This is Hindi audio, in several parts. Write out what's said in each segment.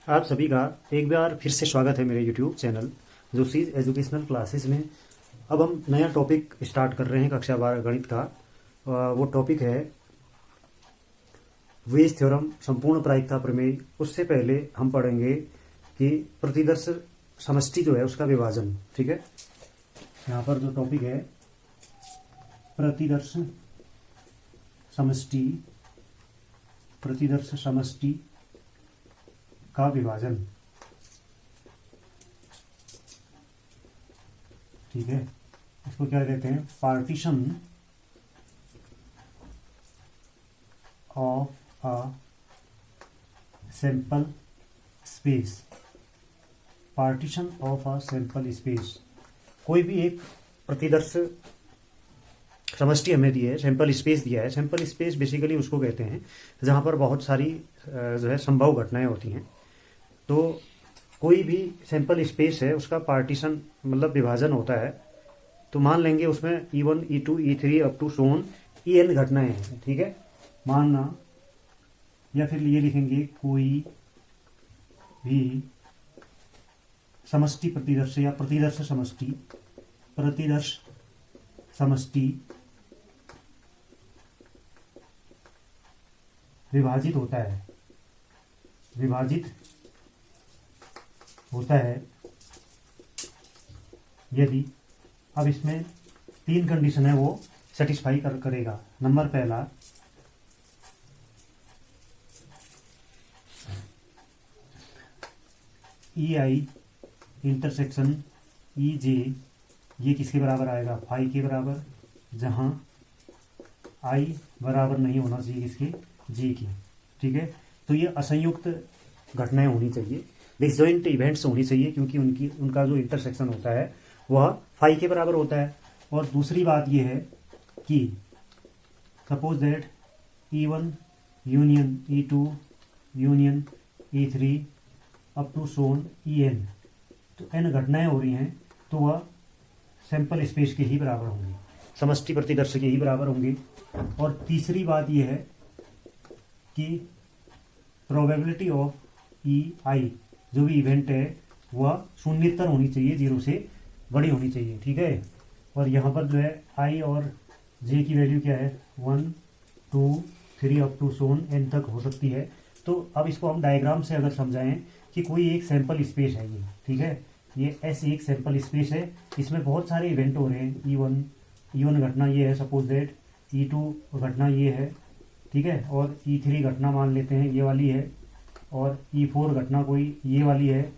आप सभी का एक बार फिर से स्वागत है मेरे YouTube channel Joshi's educational classes में। अब हम नया टॉपिक स्टार्ट कर रहे हैं कक्षा 12 गणित का। वो टॉपिक है वेज थ्योरम, संपूर्ण प्रायिकता प्रमेय। उससे पहले हम पढ़ेंगे कि प्रतिदर्श समष्टि जो है उसका विभाजन। ठीक है, यहाँ पर जो टॉपिक है प्रतिदर्श समष्टि, प्रतिदर्श समष्टि का विभाजन। ठीक है, इसको क्या कहते हैं? Partition of a sample space, partition of a sample space. कोई भी एक प्रतिदर्श समष्टि हमें दी है, सैंपल स्पेस दिया है। सैंपल स्पेस बेसिकली उसको कहते हैं जहाँ पर बहुत सारी जो है संभव घटनाएं होती हैं। तो कोई भी सैंपल स्पेस है उसका पार्टीशन मतलब विभाजन होता है। तो मान लेंगे उसमें E1, E2, E3 up to so on En घटनाएं हैं। ठीक है, मानना, या फिर ये लिखेंगे कोई भी समष्टि प्रतिदर्श या प्रतिदर्श समष्टि, प्रतिदर्श समष्टि विभाजित होता है, विभाजित होता है यदि, अब इसमें तीन कंडीशन है वो सेटिस्फाई करेगा। नंबर पहला, EI इंटरसेक्शन EJ ये किसके बराबर आएगा? फाई के बराबर, जहां I बराबर नहीं होना चाहिए किसके? J की। ठीक है, तो ये असंयुक्त घटनाएं होनी चाहिए, डिसजॉइंट इवेंट्स होनी चाहिए, क्योंकि उनका जो इंटरसेक्शन होता है वह फाई के बराबर होता है। और दूसरी बात यह है कि suppose that E1 union E2 union E3 up to so on En, तो n घटनाएं हो रही हैं तो वह सैंपल स्पेस के ही बराबर होंगी, समष्टि प्रतिदर्श के ही बराबर होंगी। और तीसरी बात यह है कि प्रोबेबिलिटी ऑफ EI जो भी इवेंट है वह शून्यतर होनी चाहिए, 0 से बड़ी होनी चाहिए। ठीक है, और यहाँ पर जो है I और J की वैल्यू क्या है? 1, 2, 3 अप टू सोन n तक हो सकती है। तो अब इसको हम डायग्राम से अगर समझाएं कि कोई एक सैंपल स्पेस है ये, ठीक है, ये ऐसे एक सैंपल स्पेस है, इसमें बहुत सारे इवेंट हो रहे हैं। E1 घटना ये है, सपोज दैट E2 घटना ये है, ठीक है, और E3 घटना मान लेते हैं ये वाली है, और E4 घटना कोई ये वाली है,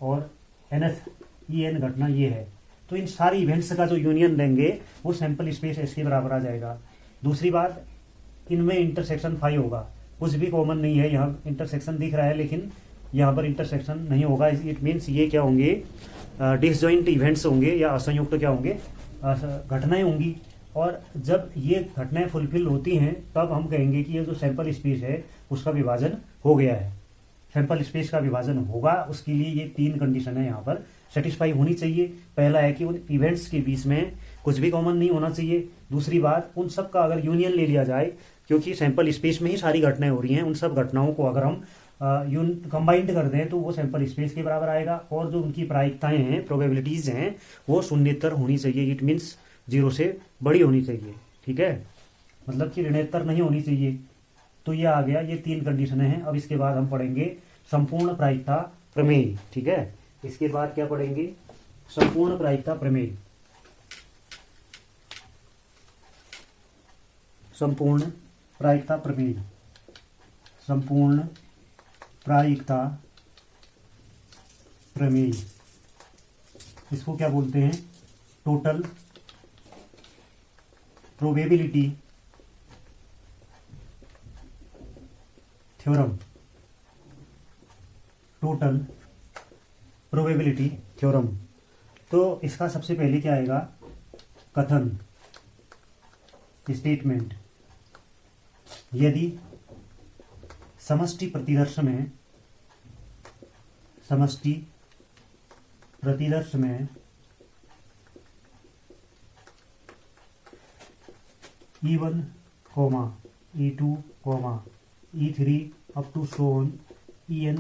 और En घटना ये है। तो इन सारी इवेंट्स का जो यूनियन लेंगे वो सैंपल स्पेस इसके बराबर आ जाएगा। दूसरी बात, इनमें इंटरसेक्शन फाई होगा, कुछ भी कॉमन नहीं है। यहाँ इंटरसेक्शन दिख रहा है लेकिन यहाँ पर इंटरसेक्शन नहीं होगा। इट मीन्स ये क्या होंगे? डिसजॉइंट इवेंट्स होंगे या असंयुक्त क्या होंगे? घटनाएं होंगी। और जब ये घटनाएं फुलफिल होती हैं तब हम कहेंगे कि ये जो सैंपल स्पेस है उसका विभाजन हो गया है, सैंपल स्पेस का विभाजन होगा। उसके लिए ये तीन कंडीशन है यहाँ पर सेटिस्फाई होनी चाहिए। पहला है कि उन इवेंट्स के बीच में कुछ भी कॉमन नहीं होना चाहिए। दूसरी बात, उन सब का अगर यूनियन ले लिया जाए, क्योंकि सैंपल स्पेस में ही सारी घटनाएं हो रही हैं, उन सब घटनाओं को अगर हम कंबाइंड कर दें तो वो सैंपल स्पेस के बराबर आएगा। और जो उनकी प्रायिकताएं हैं, प्रोबेबिलिटीज हैं, वो शून्यतर होनी चाहिए। इट मीन्स 0 से बड़ी होनी चाहिए। ठीक है, मतलब कि ऋणोत्तर नहीं होनी चाहिए। तो ये आ गया, ये तीन कंडीशन हैं। अब इसके बाद हम पढ़ेंगे संपूर्ण प्रायिकता प्रमेय। ठीक है, इसके बाद क्या पढ़ेंगे? संपूर्ण प्रायिकता प्रमेय। संपूर्ण प्रायिकता प्रमेय, संपूर्ण प्रायिकता प्रमेय, इसको क्या बोलते हैं? Total probability theorem, total probability theorem. तो इसका सबसे पहले क्या आएगा? कथन, स्टेटमेंट। यदि समष्टि प्रतिदर्श में, समष्टि प्रतिदर्श में E1, E2, E3 up to so on En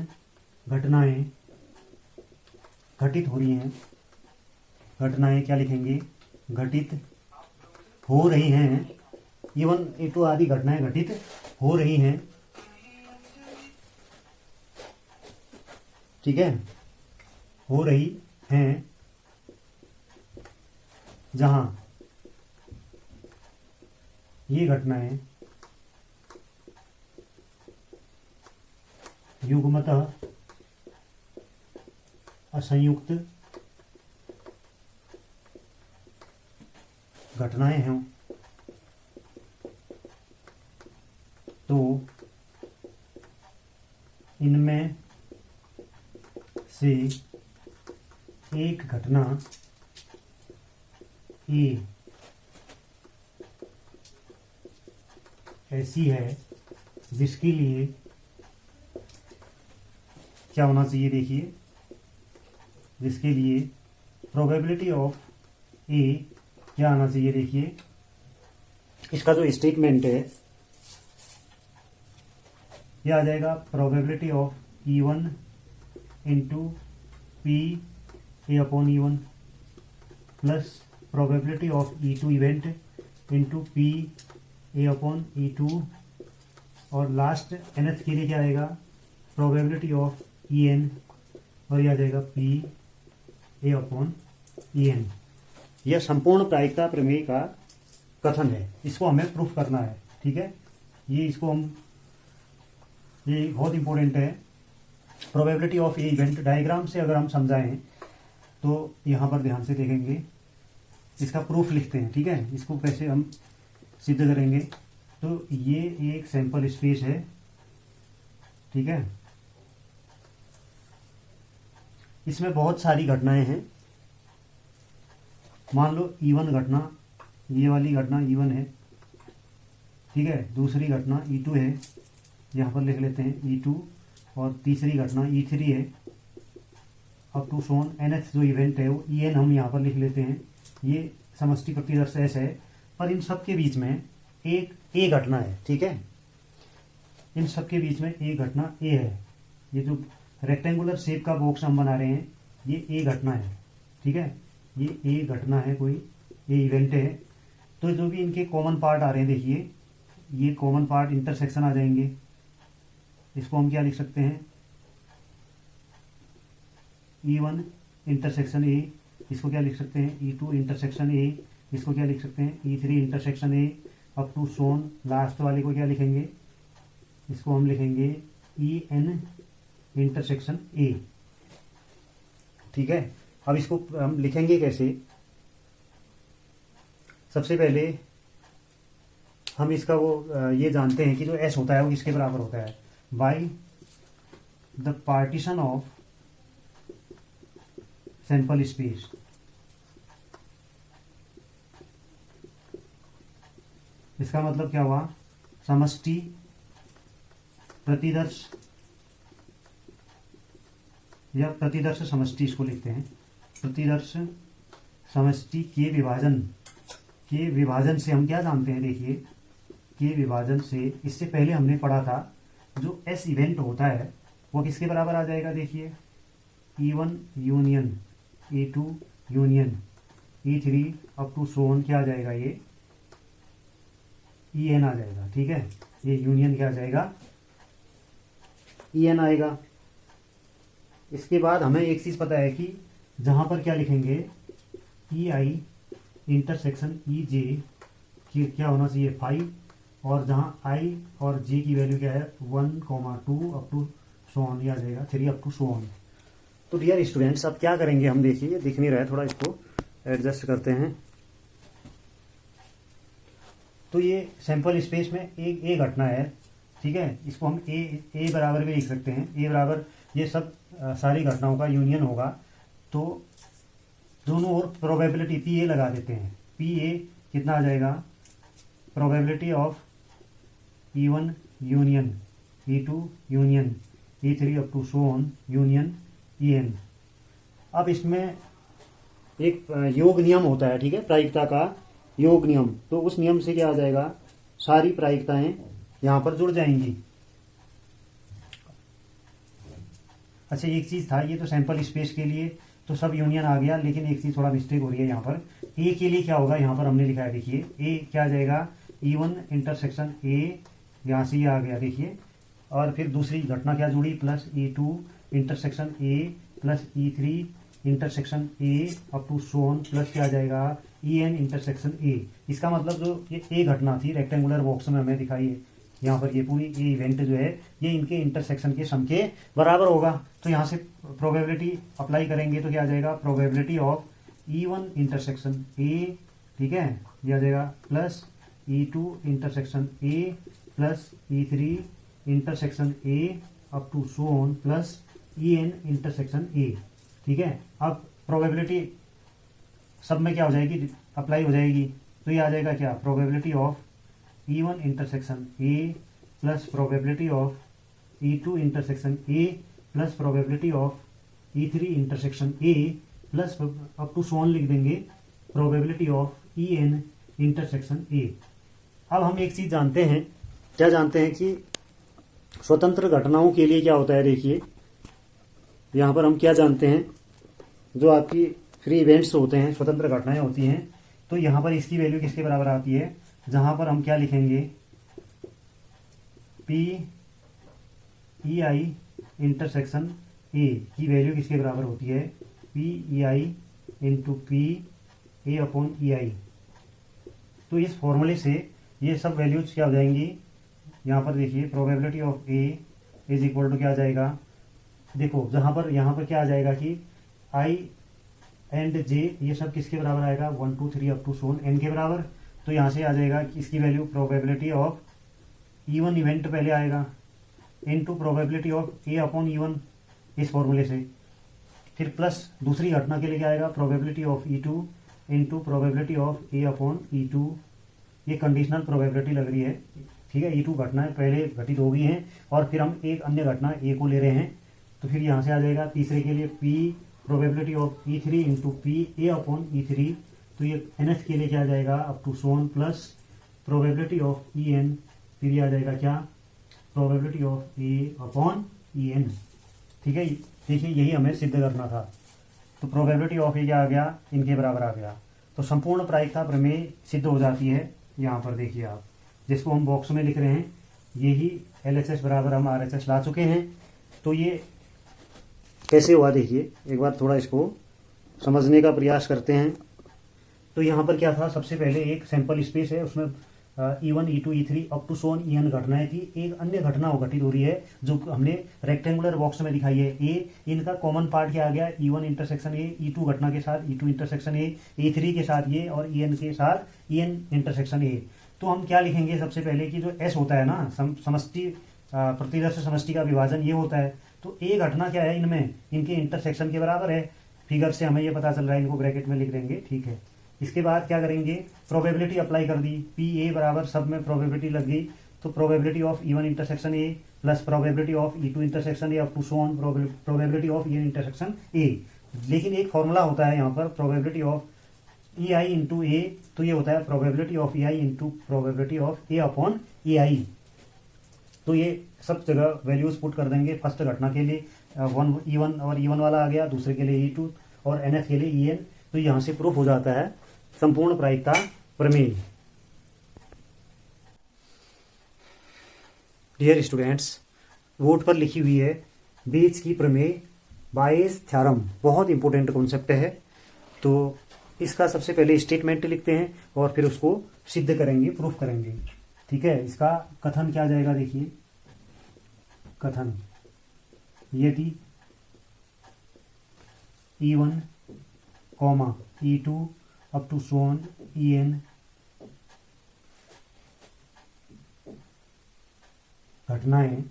घटनाएं घटित हो रही हैं, घटनाएं क्या लिखेंगे, घटित हो रही हैं, इवन A2 आदि घटनाएं घटित हो रही हैं, ठीक है, हो रही हैं, जहां ये घटनाएं युग्मतः असंयुक्त घटनाएं हैं, तो इनमें से एक घटना ए ऐसी है जिसके लिए क्या होना चाहिए, देखिए, जिसके लिए प्रोबेबिलिटी ऑफ ए क्या आना चाहिए, देखिए, इसका जो स्टेटमेंट है यह आ जाएगा probability of E1 into P A upon E1 plus probability of E2 event into P A upon E2, और लास्ट nth के लिए क्या आएगा, प्रोबेबिलिटी ऑफ En, और यह आ जाएगा पी ए अपॉन En। यह संपूर्ण प्रायिकता प्रमेय का कथन है, इसको हमें प्रूफ करना है, ठीक है। ये इसको हम, ये बहुत इंपॉर्टेंट है। Probability of A event diagram से अगर हम समझाएं तो यहाँ पर ध्यान से देखेंगे, इसका प्रूफ लिखते हैं, ठीक है। इसको कैसे हम सिद्ध करेंगे, तो ये एक सैंपल स्पेस है, ठीक है, इसमें बहुत सारी घटनाएं हैं। मान लो E1 घटना, ये वाली घटना E1 है, ठीक है, दूसरी घटना E2 है, यहाँ पर लिख लेते हैं E2, और तीसरी घटना E3 है, अप टू सोन nth जो इवेंट है वो En हम यहाँ पर लिख लेते हैं। ये समष्टि प्रतिदर्श S है, पर इन सब के बीच में एक ए घटना है, ठीक है, इन सब के बीच में एक घटना ए है। ये जो रेक्टेंगुलर शेप का बॉक्स हम बना रहे हैं ये ए घटना है, ठीक है, ये ए घटना है, कोई ए इवेंट है। तो जो भी इनके कॉमन पार्ट आ रहे हैं, देखिए ये कॉमन पार्ट इंटरसेक्शन आ जाएंगे, इसको हम क्या लिख सकते हैं, E1 इंटरसेक्शन ए, इसको क्या लिख सकते हैं, E2 इंटरसेक्शन ए, इसको क्या लिख सकते हैं, E3 intersection A, up to so on last वाले को क्या लिखेंगे, इसको हम लिखेंगे En इंटरसेक्शन ए, ठीक है। अब इसको हम लिखेंगे कैसे, सबसे पहले हम इसका वो ये जानते हैं कि जो S होता है वो किसके बराबर होता है, by the partition of sample space. इसका मतलब क्या हुआ, समष्टि प्रतिदर्श या प्रतिदर्श समष्टि, इसको लिखते हैं प्रतिदर्श समष्टि के विभाजन से हम क्या जानते हैं, देखिए के विभाजन से, इससे पहले हमने पढ़ा था जो S इवेंट होता है वो किसके बराबर आ जाएगा, देखिए E1 union E2 union E3 up to so on क्या आ जाएगा, ये En आ जाएगा, ठीक है, ये यूनियन क्या आ जाएगा, En आएगा। इसके बाद हमें एक चीज पता है कि जहां पर क्या लिखेंगे, EI इंटरसेक्शन EJ की क्या होना चाहिए 5, और जहां I और J की वैल्यू क्या है 1,2 अप टू सोन, ये आ जाएगा 3 अप टू सोन। तो डियर स्टूडेंट्स अब क्या करेंगे हम, देखिए ये दिख नहीं रहा है, थोड़ा इसको एडजस्ट करते हैं। तो ये सैंपल स्पेस में एक ए घटना है, ठीक है, इसको हम ए बराबर भी लिख सकते हैं, ए बराबर ये सब सारी घटनाओं का यूनियन होगा। तो दोनों ओर प्रोबेबिलिटी पी ए लगा देते हैं, पी ए कितना आ जाएगा, probability of E1 union E2 union E3 up to so on union En। अब इसमें एक योग नियम होता है, ठीक है, प्रायिकता का योग नियम, तो उस नियम से क्या आ जाएगा, सारी प्रायिकताएं यहां पर जुड़ जाएंगी। अच्छा एक चीज़ था, ये तो सैंपल स्पेस के लिए तो सब यूनियन आ गया, लेकिन एक चीज़ थोड़ा मिस्टेक हो रही है यहाँ पर। ए के लिए क्या होगा, यहाँ पर हमने लिखा है देखिए, ए क्या आ जाएगा, E1 इंटरसेक्शन ए, यहाँ से ये आ गया देखिए, और फिर दूसरी घटना क्या जुड़ी, plus E2 intersection A plus E3 intersection A up to so on plus क्या आ जाएगा, EN इंटरसेक्शन ए। इसका मतलब जो ये ए घटना थी रेक्टेंगुलर बॉक्स में हमें दिखाई है यहाँ पर, ये पूरी ये इवेंट जो है ये इनके इंटरसेक्शन के सम के बराबर होगा। तो यहाँ से प्रोबेबिलिटी अप्लाई करेंगे तो क्या आ जाएगा, probability of E1 intersection A, ठीक है, ये आ जाएगा plus E2 intersection A plus E3 intersection A up to so on plus EN intersection A, ठीक है। अब प्रोबेबिलिटी सब में क्या हो जाएगी, अप्लाई हो जाएगी, तो ये आ जाएगा क्या, probability of E1 intersection A plus probability of E2 intersection A plus probability of E3 intersection A plus up to so on लिख देंगे probability of EN intersection A. अब हम एक चीज जानते हैं, क्या जानते हैं कि स्वतंत्र घटनाओं के लिए क्या होता है, देखिए यहाँ पर हम क्या जानते हैं, जो आपकी फ्री इवेंट्स होते हैं, स्वतंत्र घटनाएं होती हैं, तो यहाँ पर इसकी वैल्यू किसके बराबर आती है, जहां पर हम क्या लिखेंगे, P E I intersection A की वैल्यू किसके बराबर होती है, P E I into P A upon E I. तो इस फॉर्मूले से ये सब वैल्यूज क्या हो जाएंगी, यहाँ पर देखिए probability of A is equal to क्या आ जाएगा, देखो जहां पर यहाँ पर क्या आ जाएगा कि आई एंड जे ये सब किसके बराबर आएगा, 1 2 3 अप टू सोन एन के बराबर। तो यहाँ से आ जाएगा कि इसकी value probability of E1 event पहले आएगा into probability of A upon E1 इस फॉर्मूले से, फिर प्लस दूसरी घटना के लिए क्या आएगा, probability of E2 into probability of A upon E2। ये कंडीशनल प्रोबेबिलिटी लग रही है, ठीक है, E2 घटनाएं पहले घटित हो गई हैं और फिर हम एक अन्य घटना ए को ले रहे हैं, तो फिर यहाँ से आ जाएगा तीसरे के लिए P probability of E3 into P A upon E3। तो ये NF के लिए क्या आ जाएगा, up to so on plus probability of EN, फिर ये आ जाएगा क्या, probability of A upon EN, ठीक है। देखिए यही हमें सिद्ध करना था, तो प्रोबेबिलिटी ऑफ ए क्या आ गया, इनके बराबर आ गया, तो संपूर्ण प्रायिकता प्रमेय सिद्ध हो जाती है। यहाँ पर देखिए आप, जिसको हम बॉक्स में लिख रहे हैं, यही LHS बराबर हम RHS ला चुके हैं। तो ये कैसे हुआ, देखिए एक बार थोड़ा इसको समझने का प्रयास करते हैं। तो यहाँ पर क्या था, सबसे पहले एक सैंपल स्पेस है, उसमें E1 E2 E3 up to so on EN घटनाएं थी। एक अन्य घटना घटित हो रही है जो हमने रेक्टेंगुलर बॉक्स में दिखाई है ए, इनका कॉमन पार्ट क्या आ गया, E1 इंटरसेक्शन ए E2 घटना के साथ E2 इंटरसेक्शन ए, E3 के साथ ये, और EN के साथ EN इंटरसेक्शन ए। तो हम क्या लिखेंगे, सबसे पहले कि जो S होता है ना, समष्टि प्रतिदर्श समष्टि का विभाजन ये होता है। तो ए घटना क्या है, इनमें इनके इंटरसेक्शन के बराबर है, फिगर से हमें ये पता चल रहा है, इनको ब्रैकेट में लिख देंगे, ठीक है। इसके बाद क्या करेंगे, प्रोबेबिलिटी अप्लाई कर दी, पी ए बराबर सब में प्रोबेबिलिटी लग गई, तो probability of E1 intersection A plus probability of E2 intersection A up to so on probability of EN intersection A. लेकिन एक फॉर्मूला होता है यहाँ पर, probability of E I into A, तो ये होता है probability of E I into probability of A upon A I. तो ये सब जगह वैल्यूज पुट कर देंगे। फर्स्ट घटना के लिए E1 और E1 वाला आ गया, दूसरे के लिए E2 और NF के लिए EN। तो यहाँ से प्रूफ हो जाता है संपूर्ण प्रायिकता प्रमेय। डियर स्टूडेंट्स, बोर्ड पर लिखी हुई है बेज की प्रमेय, बायेज थ्योरम, बहुत इंपॉर्टेंट कॉन्सेप्ट है। तो इसका सबसे पहले स्टेटमेंट लिखते हैं और फिर उसको सिद्ध करेंगे, प्रूफ करेंगे, ठीक है। इसका कथन क्या जाएगा, देखिए कथन, यदि E1 comma E2 up to so on EN घटनाएं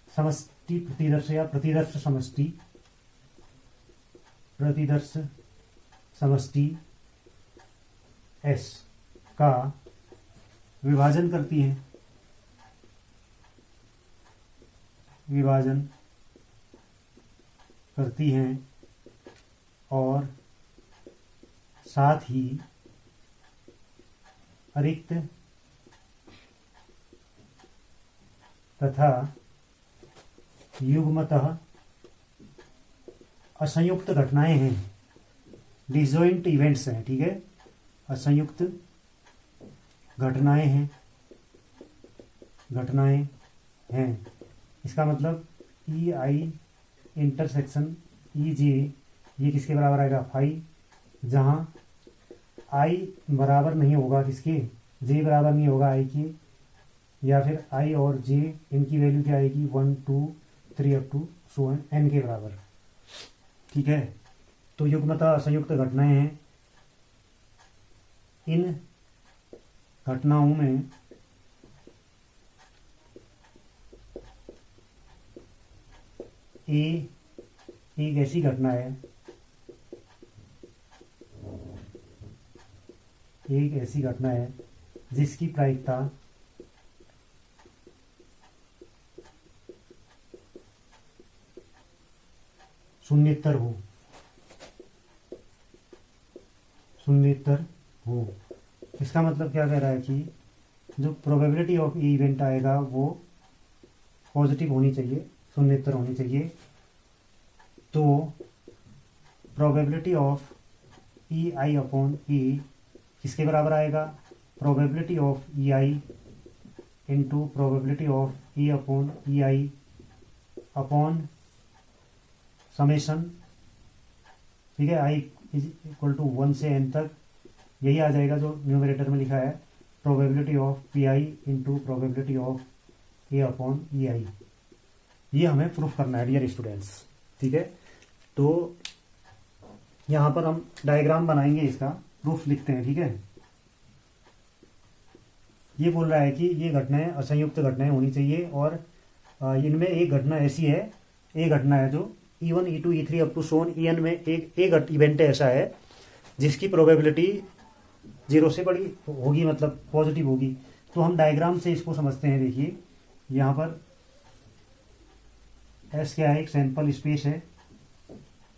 समष्टि प्रतिदर्श या प्रतिदर्श समष्टि, प्रतिदर्श समष्टि S का विभाजन करती हैं, विभाजन करती हैं और साथ ही अरिक्त तथा युग्मतः असंयुक्त घटनाएं हैं, डिसजॉइंट इवेंट्स हैं, ठीक है, असंयुक्त घटनाएं हैं। इसका मतलब ई आई इंटरसेक्शन ई जे ये किसके बराबर आएगा, फाई, जहां आई बराबर नहीं होगा किसके, जे बराबर नहीं होगा आई के, या फिर आई और जे इनकी वैल्यू क्या आएगी 1 2 3 अप टू सो एन के बराबर, ठीक है। तो युग्मतः असंयुक्त घटनाएं हैं, इन घटनाओं में ए एक ऐसी घटना है, जिसकी प्रायिकता शून्येतर हो। इसका मतलब क्या कह रहा है कि जो प्रोबेबिलिटी ऑफ ई इवेंट आएगा वो पॉजिटिव होनी चाहिए, शून्येतर होनी चाहिए। तो probability of E I upon E किसके बराबर आएगा, probability of E I into probability of E upon E I upon summation, ठीक है, आई इज इक्वल टू 1 से n तक, यही आ जाएगा जो न्यूमरेटर में लिखा है, probability of P I into probability of A upon E I. ये हमें प्रूफ करना है डियर स्टूडेंट्स, ठीक है। तो यहाँ पर हम डायग्राम बनाएंगे, इसका प्रूफ लिखते हैं, ठीक है। ये बोल रहा है कि ये घटनाएं असंयुक्त घटनाएं होनी चाहिए और इनमें एक घटना ऐसी है, एक घटना है जो E1 E2 E3 up to so on En में एक इवेंट ऐसा है जिसकी प्रोबेबिलिटी 0 से बड़ी होगी, मतलब पॉजिटिव होगी। तो हम डायग्राम से इसको समझते हैं। देखिए यहाँ पर S क्या है, एक सैंपल स्पेस है,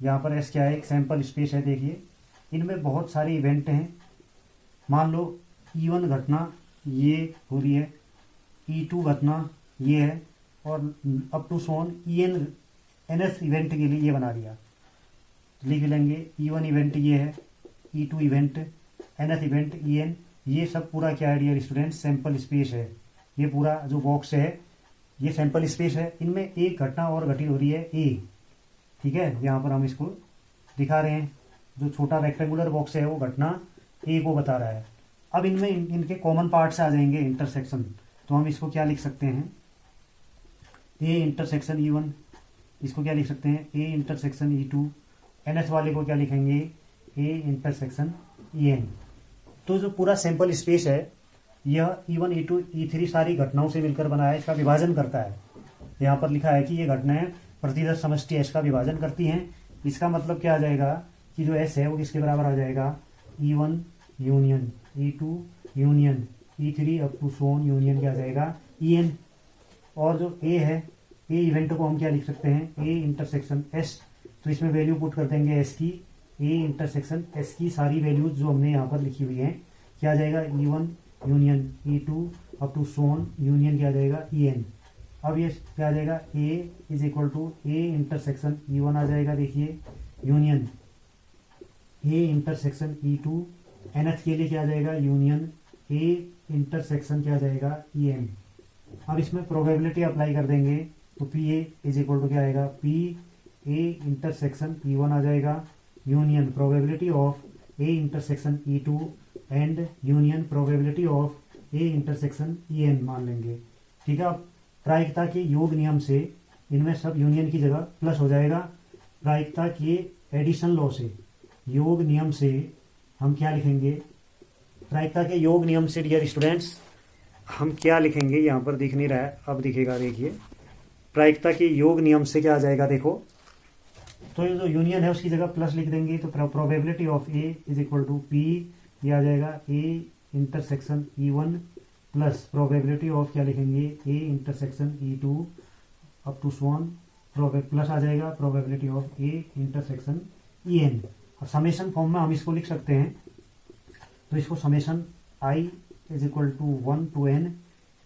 यहाँ पर S क्या है, एक सैंपल स्पेस है। देखिए इनमें बहुत सारे इवेंट हैं। मान लो E1 घटना ये हो रही है, E2 घटना ये है, और up to so on nth event के लिए ये बना दिया, लिख लेंगे E1 इवेंट ये है, E2 event, nth event En। ये सब पूरा क्या है डियर स्टूडेंट, सैंपल स्पेस है। ये पूरा जो बॉक्स है ये सैंपल स्पेस है। इनमें एक घटना और घटित हो रही है ए, ठीक है। यहाँ पर हम इसको दिखा रहे हैं, जो छोटा रेक्टेंगुलर बॉक्स है वो घटना ए को बता रहा है। अब इनमें इनके कॉमन पार्ट्स आ जाएंगे, इंटरसेक्शन। तो हम इसको क्या लिख सकते हैं, ए इंटरसेक्शन E1, इसको क्या लिख सकते हैं, ए इंटरसेक्शन E2, nth वाले को क्या लिखेंगे, ए इंटरसेक्शन En। तो जो पूरा सैंपल स्पेस है यह E1 E2 E3 सारी घटनाओं से मिलकर बना है, इसका विभाजन करता है। यहाँ पर लिखा है कि ये घटनाएं प्रतिदर्श समष्टि S का विभाजन करती हैं। इसका मतलब क्या आ जाएगा कि जो S है वो किसके बराबर आ जाएगा, E1 union E2 union E3 up to so on union क्या आ जाएगा, En। और जो A है, ए इवेंट को हम क्या लिख सकते हैं, ए इंटरसेक्शन S। तो इसमें वैल्यू पुट कर देंगे S की, ए इंटरसेक्शन S की सारी वैल्यूज जो हमने यहाँ पर लिखी हुई हैं, क्या आ जाएगा, E1 union E2 up to so on union क्या आ जाएगा, En। अब ये क्या आ जाएगा, A is equal to A intersection E1 आ जाएगा। देखिए union A intersection E2, nth के लिए क्या आ जाएगा, यूनियन ए इंटरसेक्शन क्या आ जाएगा, En। अब इसमें प्रोबेबिलिटी अप्लाई कर देंगे तो P A is equal to क्या आएगा, पी ए इंटरसेक्शन E1 आ जाएगा, union probability of A intersection E2 and union probability of A intersection En मान लेंगे, ठीक है। अब प्रायिकता के योग नियम से इनमें सब यूनियन की जगह प्लस हो जाएगा। प्रायिकता के एडिशन लॉ से, योग नियम से हम क्या लिखेंगे, प्रायिकता के योग नियम से डियर स्टूडेंट्स हम क्या लिखेंगे, यहाँ पर दिख नहीं रहा है, अब दिखेगा। देखिए प्रायिकता के योग नियम से क्या आ जाएगा, देखो तो ये जो यूनियन है उसकी जगह प्लस लिख देंगे। तो probability of A is equal to P, ये आ जाएगा A intersection E1 plus probability of क्या लिखेंगे, A intersection E2 up to so on, plus आ जाएगा probability of A intersection En। और समेशन फॉर्म में हम इसको लिख सकते हैं, तो इसको summation i is equal to 1 to n,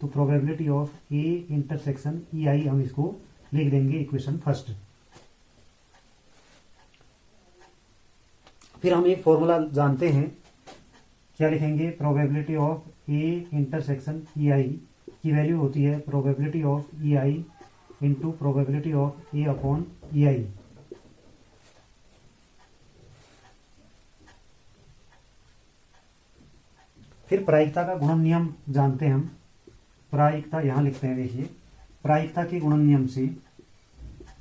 तो probability of A intersection E i हम इसको लिख देंगे इक्वेशन फर्स्ट। फिर हम एक फॉर्मूला जानते हैं, क्या लिखेंगे, probability of A intersection E I की वैल्यू होती है probability of E I into probability of A upon E I. फिर प्रायिकता का गुणन नियम जानते हैं हम। प्रायिकता यहां लिखते हैं, देखिए प्रायिकता के गुणन नियम से,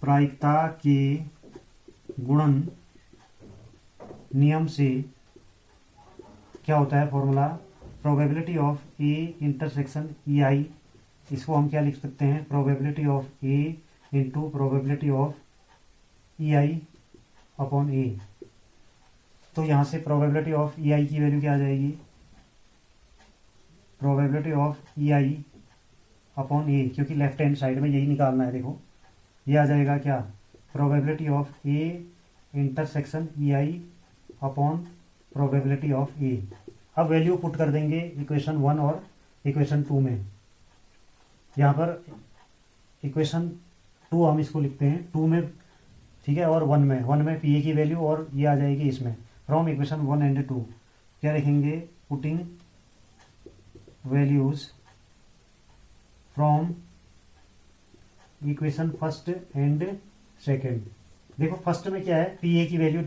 प्रायिकता के गुणन नियम से क्या होता है formula, probability of A intersection E I, इसको हम क्या लिख सकते हैं, probability of A into probability of E I upon A. तो यहां से प्रोबेबिलिटी ऑफ ई आई की वैल्यू क्या आ जाएगी, probability of E I upon A, क्योंकि लेफ्ट हैंड साइड में यही निकालना है। देखो ये आ जाएगा क्या, probability of A intersection E I upon probability of A. अब वैल्यू पुट कर देंगे इक्वेशन 1 और इक्वेशन 2 में। यहाँ पर इक्वेशन 2 हम इसको लिखते हैं 2 में, ठीक है, और 1 में पी ए की वैल्यू, और ये आ जाएगी इसमें फ्रॉम इक्वेशन 1 एंड 2। क्या लिखेंगे, putting values from equation first and second. देखो फर्स्ट में क्या है, पी ए की वैल्यू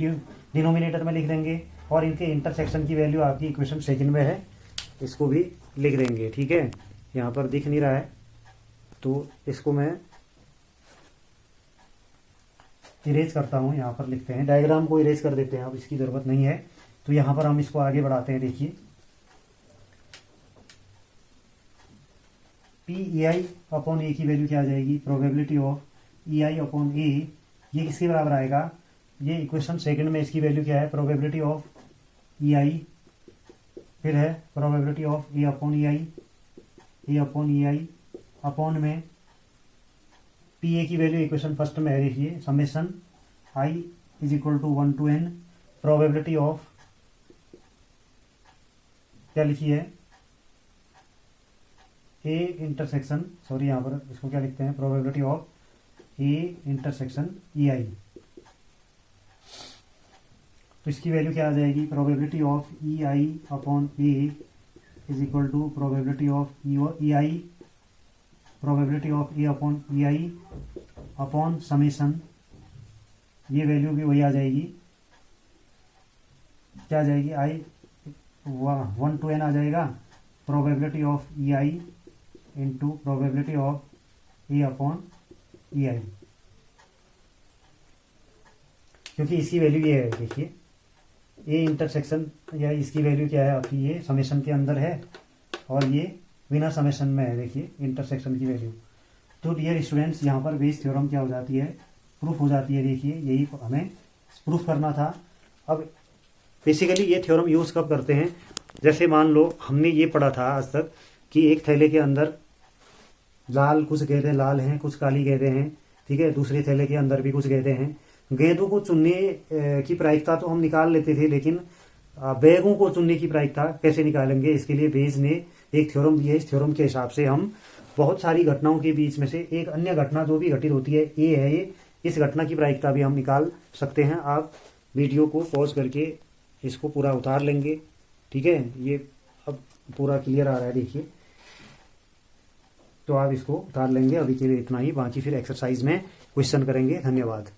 डिनोमिनेटर में लिख देंगे, और इनके इंटरसेक्शन की वैल्यू आपकी इक्वेशन सेकंड में है, इसको भी लिख देंगे। ठीक है, यहाँ पर दिख नहीं रहा है तो इसको मैं इरेज करता हूँ, यहाँ पर लिखते हैं, डायग्राम को इरेज कर देते हैं, अब इसकी ज़रूरत नहीं है। तो यहाँ पर हम इसको आगे बढ़ाते हैं। देखिए पी ए आई अपॉन ए की वैल्यू क्या आ जाएगी, probability of E I upon A, ये किसके बराबर आएगा, ये इक्वेशन सेकंड में इसकी वैल्यू क्या है, प्रोबेबिलिटी ऑफ ई आई, फिर है probability of A upon E I, A upon E I upon में पी ए की वैल्यू इक्वेशन फर्स्ट में है, देखिए summation I is equal to 1 to n, probability of क्या लिखी है, ए इंटरसेक्शन, सॉरी यहाँ पर इसको क्या लिखते हैं, probability of A intersection E I. तो इसकी वैल्यू क्या आ जाएगी, probability of E I upon A is equal to probability of E I, probability of A upon E I upon summation, ये वैल्यू भी वही आ जाएगी, क्या आ जाएगी, आई 1 to n आ जाएगा, probability of E I into probability of A upon E I, क्योंकि इसकी वैल्यू ये है, देखिए ए इंटरसेक्शन, या इसकी वैल्यू क्या है आपकी, ये समेशन के अंदर है और ये बिना समेशन में है, देखिए इंटरसेक्शन की वैल्यू। तो डियर स्टूडेंट्स, यहाँ पर बेस थ्योरम क्या हो जाती है, प्रूफ हो जाती है। देखिए यही हमें प्रूफ करना था। अब बेसिकली ये थ्योरम यूज़ कब करते हैं, जैसे मान लो हमने ये पढ़ा था आज तक कि एक थैले के अंदर लाल कुछ गेंदें लाल हैं, कुछ काली गेंदें हैं, ठीक है, दूसरे थैले के अंदर भी कुछ गेंदें हैं। गेंदों को चुनने की प्रायिकता तो हम निकाल लेते थे, लेकिन बैगों को चुनने की प्रायिकता कैसे निकालेंगे, इसके लिए बेस ने एक थ्योरम दी है। इस थ्योरम के हिसाब से हम बहुत सारी घटनाओं के बीच में से एक अन्य घटना जो भी घटित होती है ए है, ये इस घटना की प्रायिकता भी हम निकाल सकते हैं। आप वीडियो को पॉज करके इसको पूरा उतार लेंगे, ठीक है, ये अब पूरा क्लियर आ रहा है, देखिए, तो आप इसको उतार लेंगे। अभी के लिए इतना ही, बाकी फिर एक्सरसाइज में क्वेश्चन करेंगे। धन्यवाद।